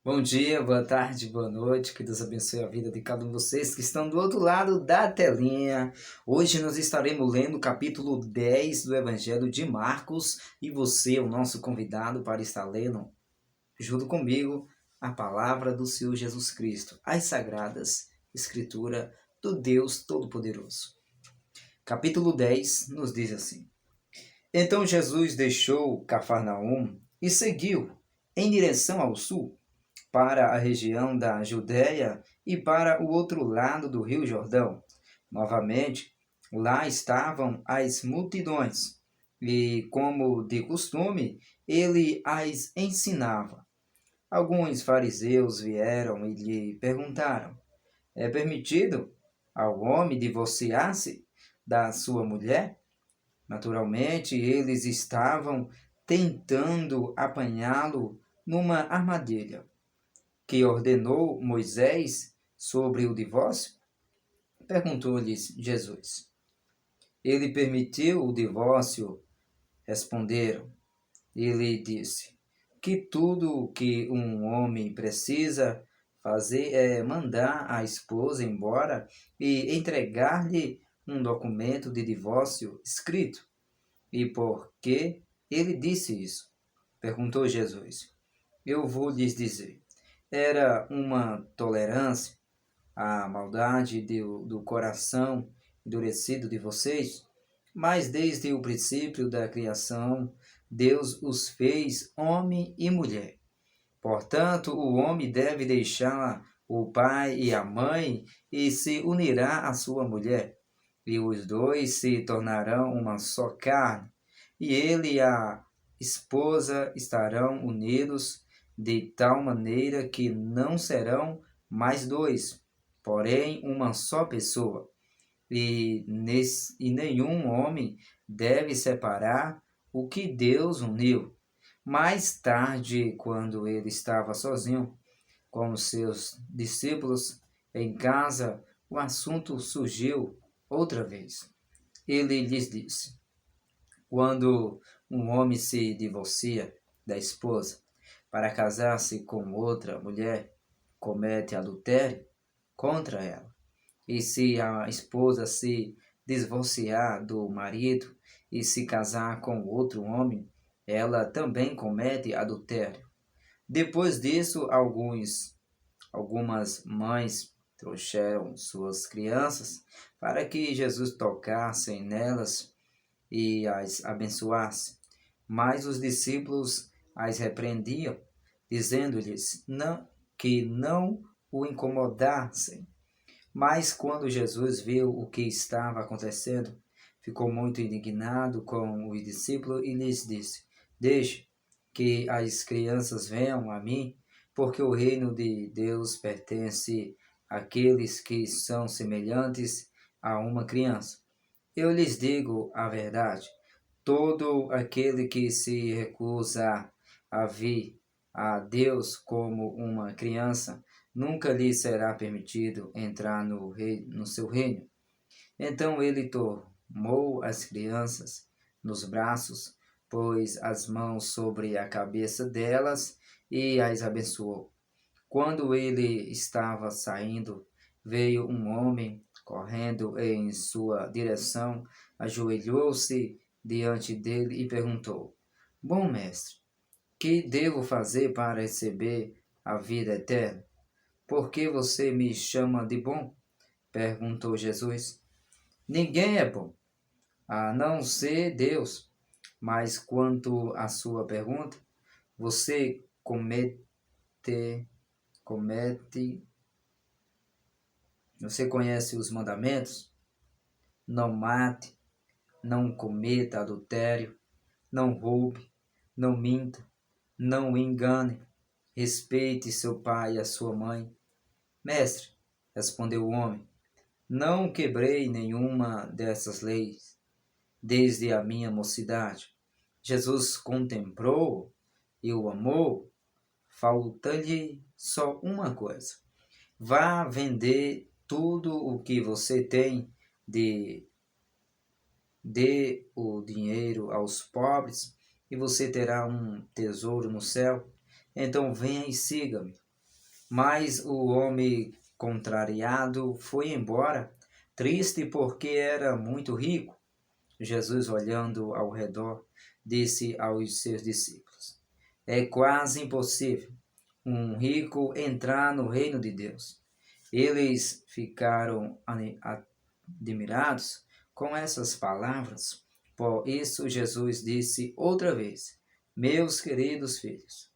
Bom dia, boa tarde, boa noite, que Deus abençoe a vida de cada um de vocês que estão do outro lado da telinha. Hoje nós estaremos lendo o capítulo 10 do Evangelho de Marcos e você é o nosso convidado para estar lendo, junto comigo, a palavra do Senhor Jesus Cristo, as Sagradas Escrituras do Deus Todo-Poderoso. Capítulo 10 nos diz assim: Então Jesus deixou Cafarnaum e seguiu em direção ao sul, para a região da Judéia e para o outro lado do rio Jordão. Novamente, lá estavam as multidões, e, como de costume, ele as ensinava. Alguns fariseus vieram e lhe perguntaram: É permitido ao homem divorciar-se da sua mulher? Naturalmente, eles estavam tentando apanhá-lo numa armadilha que ordenou Moisés sobre o divórcio? Perguntou-lhes Jesus. Ele permitiu o divórcio? Responderam. Ele disse que tudo o que um homem precisa fazer é mandar a esposa embora e entregar-lhe um documento de divórcio escrito. E por que ele disse isso? Perguntou Jesus. Eu vou lhes dizer. Era uma tolerância à maldade do coração endurecido de vocês, mas desde o princípio da criação, Deus os fez homem e mulher. Portanto, o homem deve deixar o pai e a mãe e se unirá à sua mulher, e os dois se tornarão uma só carne. E ele e a esposa estarão unidos de tal maneira que não serão mais dois, porém uma só pessoa. E nenhum homem deve separar o que Deus uniu. Mais tarde, quando ele estava sozinho com os seus discípulos em casa, o assunto surgiu outra vez. Ele lhes disse: Quando um homem se divorcia da esposa para casar-se com outra mulher, comete adultério contra ela. E se a esposa se divorciar do marido e se casar com outro homem, ela também comete adultério. Depois disso, algumas mães trouxeram suas crianças para que Jesus tocasse nelas e as abençoasse. Mas os discípulos as repreendiam, dizendo-lhes que não o incomodassem. Mas quando Jesus viu o que estava acontecendo, ficou muito indignado com os discípulos e lhes disse: Deixe que as crianças venham a mim, porque o reino de Deus pertence àqueles que são semelhantes a uma criança. Eu lhes digo a verdade: todo aquele que se recusa a vir a Deus como uma criança, nunca lhe será permitido entrar no seu reino. Então ele tomou as crianças nos braços, pôs as mãos sobre a cabeça delas e as abençoou. Quando ele estava saindo, veio um homem correndo em sua direção, ajoelhou-se diante dele e perguntou: Bom mestre, que devo fazer para receber a vida eterna? Por que você me chama de bom? Perguntou Jesus. Ninguém é bom, a não ser Deus. Mas quanto à sua pergunta, você comete, você conhece os mandamentos? Não mate, não cometa adultério, não roube, não minta, não engane, respeite seu pai e a sua mãe. Mestre, respondeu o homem, não quebrei nenhuma dessas leis desde a minha mocidade. Jesus contemplou e o amou. Falta-lhe só uma coisa. Vá vender tudo o que você tem, dê o dinheiro aos pobres e você terá um tesouro no céu. Então venha e siga-me. Mas o homem contrariado foi embora, triste porque era muito rico. Jesus, olhando ao redor, disse aos seus discípulos: É quase impossível um rico entrar no reino de Deus. Eles ficaram admirados com essas palavras. Por isso, Jesus disse outra vez: Meus queridos filhos,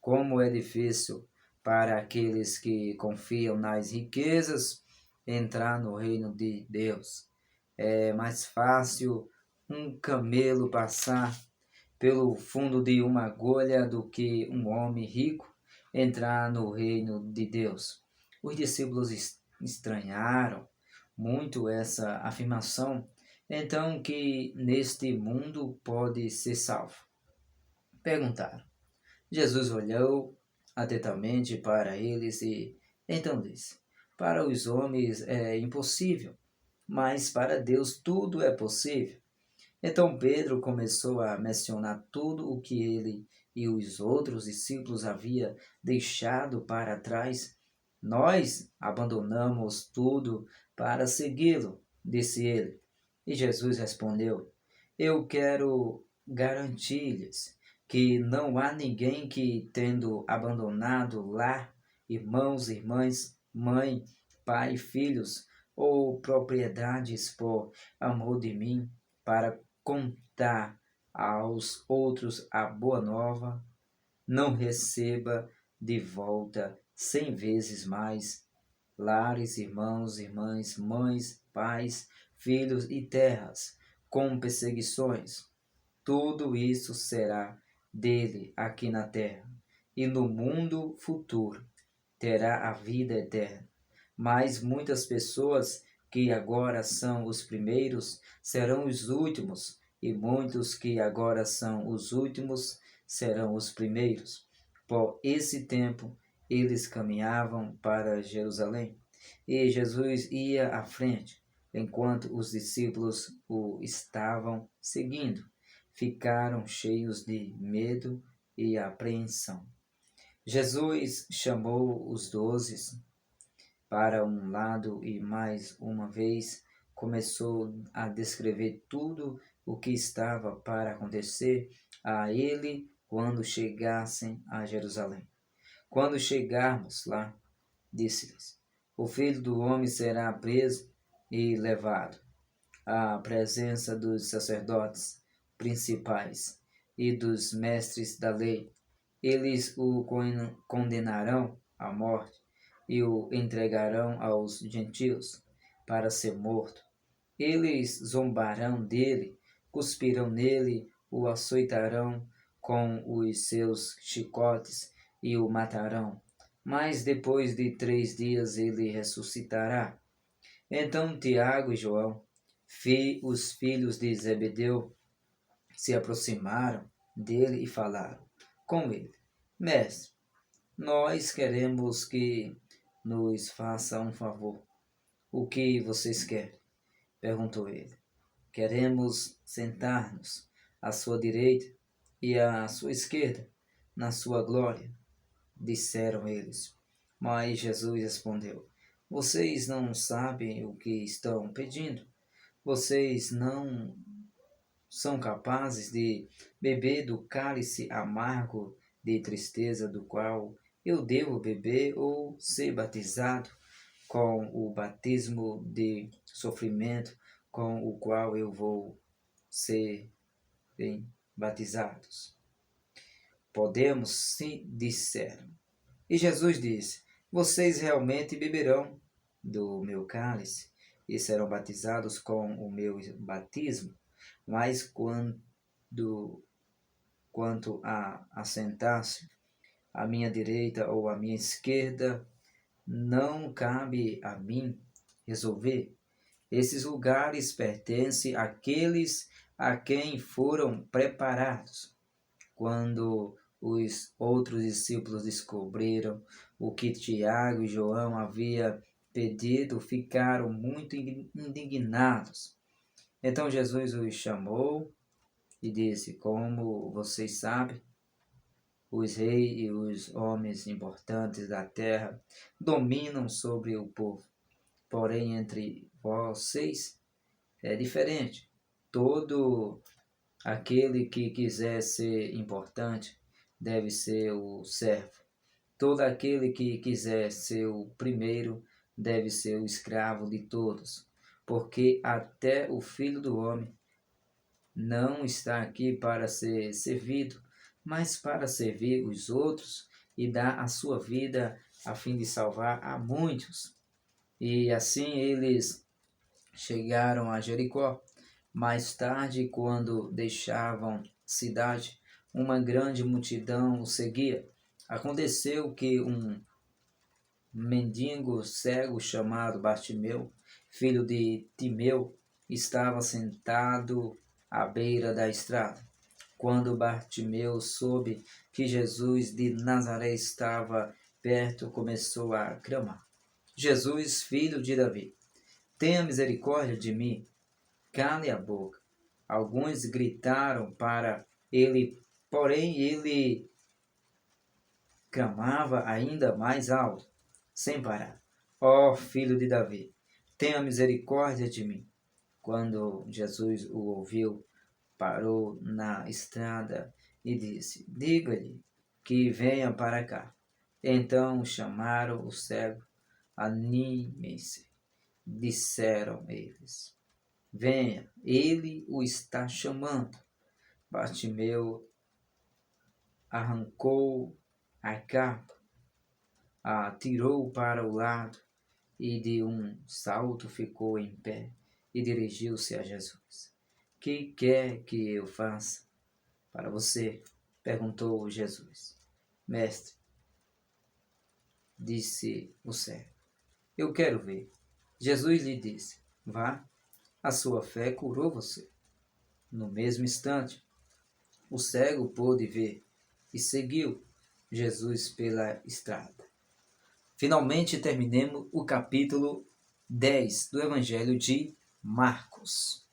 como é difícil para aqueles que confiam nas riquezas entrar no reino de Deus. É mais fácil um camelo passar pelo fundo de uma agulha do que um homem rico entrar no reino de Deus. Os discípulos estranharam muito essa afirmação. Então, que neste mundo pode ser salvo? Perguntaram. Jesus olhou atentamente para eles e então disse: Para os homens é impossível, mas para Deus tudo é possível. Então Pedro começou a mencionar tudo o que ele e os outros discípulos haviam deixado para trás. Nós abandonamos tudo para segui-lo, disse ele. E Jesus respondeu: Eu quero garantir-lhes que não há ninguém que, tendo abandonado lar, irmãos, irmãs, mãe, pai, filhos ou propriedades por amor de mim, para contar aos outros a boa nova, não receba de volta 100 vezes mais lares, irmãos, irmãs, mães, pais, filhos e terras, com perseguições. Tudo isso será dele aqui na terra, e no mundo futuro terá a vida eterna. Mas muitas pessoas que agora são os primeiros serão os últimos, e muitos que agora são os últimos serão os primeiros. Por esse tempo, eles caminhavam para Jerusalém, e Jesus ia à frente, enquanto os discípulos o estavam seguindo. Ficaram cheios de medo e apreensão. Jesus chamou os 12 para um lado e mais uma vez começou a descrever tudo o que estava para acontecer a ele quando chegassem a Jerusalém. Quando chegarmos lá, disse-lhes, o Filho do Homem será preso e levado à presença dos sacerdotes principais e dos mestres da lei. Eles o condenarão à morte e o entregarão aos gentios para ser morto. Eles zombarão dele, cuspirão nele, o açoitarão com os seus chicotes e o matarão. Mas depois de 3 dias ele ressuscitará. Então Tiago e João, os filhos de Zebedeu, se aproximaram dele e falaram com ele: Mestre, nós queremos que nos faça um favor. O que vocês querem? Perguntou ele. Queremos sentar-nos à sua direita e à sua esquerda, na sua glória, disseram eles. Mas Jesus respondeu: Vocês não sabem o que estão pedindo. Vocês não são capazes de beber do cálice amargo de tristeza do qual eu devo beber ou ser batizado com o batismo de sofrimento com o qual eu vou ser batizados? Podemos, sim, disseram. E Jesus disse: Vocês realmente beberão do meu cálice e serão batizados com o meu batismo, mas quanto a assentar-se à minha direita ou à minha esquerda, não cabe a mim resolver. Esses lugares pertencem àqueles a quem foram preparados. Quando os outros discípulos descobriram o que Tiago e João haviam pedido, ficaram muito indignados. Então Jesus os chamou e disse: Como vocês sabem Os reis e os homens importantes da terra dominam sobre o povo. Porém, entre vocês é diferente. Todo aquele que quiser ser importante deve ser o servo. Todo aquele que quiser ser o primeiro deve ser o escravo de todos. Porque até o Filho do Homem não está aqui para ser servido, mas para servir os outros e dar a sua vida a fim de salvar a muitos. E assim eles chegaram a Jericó. Mais tarde, quando deixavam a cidade, uma grande multidão o seguia. Aconteceu que um mendigo cego chamado Bartimeu, filho de Timeu, estava sentado à beira da estrada. Quando Bartimeu soube que Jesus de Nazaré estava perto, começou a clamar: Jesus, filho de Davi, tenha misericórdia de mim. Cale a boca. Alguns gritaram para ele, porém ele clamava ainda mais alto, sem parar: Ó filho de Davi, tenha misericórdia de mim. Quando Jesus o ouviu, parou na estrada e disse: Diga-lhe que venha para cá. Então chamaram o cego. Anime-se, disseram eles. Venha, ele o está chamando. Bartimeu arrancou a capa, a tirou para o lado e de um salto ficou em pé e dirigiu-se a Jesus. Que quer que eu faça para você? Perguntou Jesus. Mestre, disse o cego, eu quero ver. Jesus lhe disse: vá, a sua fé curou você. No mesmo instante, o cego pôde ver e seguiu Jesus pela estrada. Finalmente terminemos o capítulo 10 do Evangelho de Marcos.